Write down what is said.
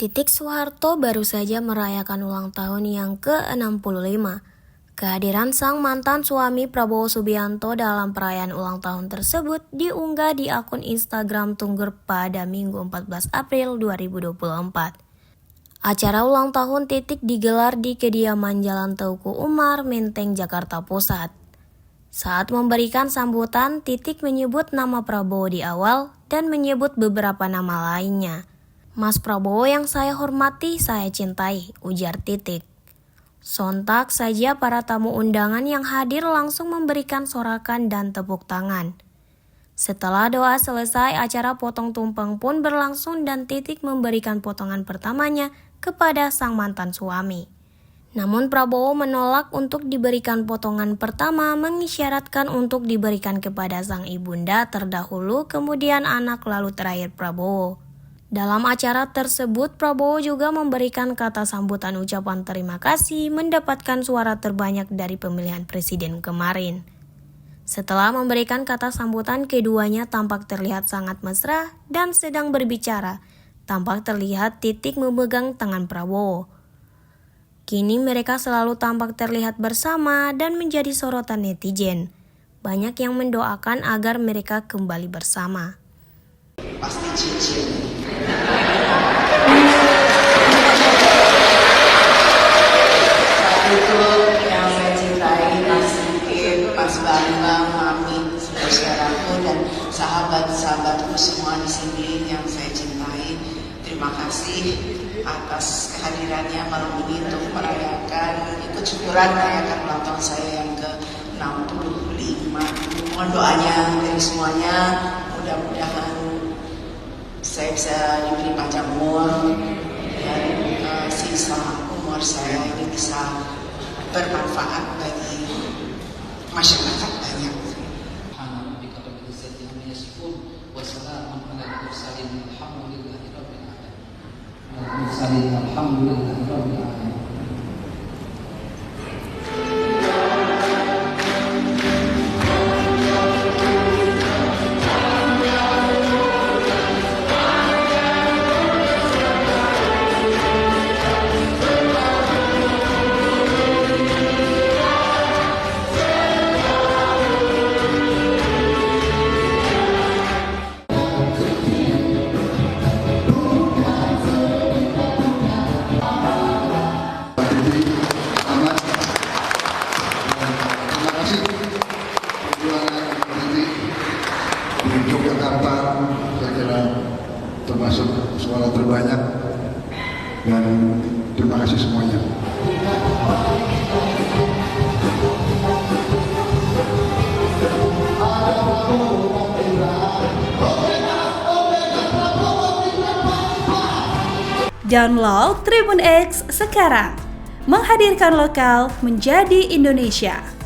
Titik Soeharto baru saja merayakan ulang tahun yang ke-65. Kehadiran sang mantan suami Prabowo Subianto dalam perayaan ulang tahun tersebut diunggah di akun Instagram Tunggur pada Minggu 14 April 2024. Acara ulang tahun Titik digelar di kediaman Jalan Teuku Umar, Menteng, Jakarta Pusat. Saat memberikan sambutan, Titik menyebut nama Prabowo di awal dan menyebut beberapa nama lainnya. Mas Prabowo yang saya hormati, saya cintai, ujar Titik. Sontak saja para tamu undangan yang hadir langsung memberikan sorakan dan tepuk tangan. Setelah doa selesai, acara potong tumpeng pun berlangsung dan Titik memberikan potongan pertamanya kepada sang mantan suami. Namun Prabowo menolak untuk diberikan potongan pertama, mengisyaratkan untuk diberikan kepada sang ibunda terdahulu, kemudian anak, lalu terakhir Prabowo. Dalam acara tersebut, Prabowo juga memberikan kata sambutan ucapan terima kasih mendapatkan suara terbanyak dari pemilihan presiden kemarin. Setelah memberikan kata sambutan, keduanya tampak terlihat sangat mesra dan sedang berbicara. Tampak terlihat Titik memegang tangan Prabowo. Kini mereka selalu tampak terlihat bersama dan menjadi sorotan netizen. Banyak yang mendoakan agar mereka kembali bersama. Pasti cincin. Itu yang saya cintai, Mas Dikit, Mas Bambang, Mami, saudaraku dan sahabat-sahabatku semua di sini yang saya cintai. Terima kasih atas kehadirannya malam ini untuk merayakan, ikut syukuran merayakan ulang tahun saya yang ke-65. Mohon doanya dari semuanya, mudah-mudahan saya bisa diberi panjang umur dan sisa umur saya ini bisa bermanfaat bagi masyarakat banyak. Jakarta, saya kira termasuk suara terbanyak dan terima kasih semuanya. Download Tribun X sekarang, menghadirkan lokal menjadi Indonesia.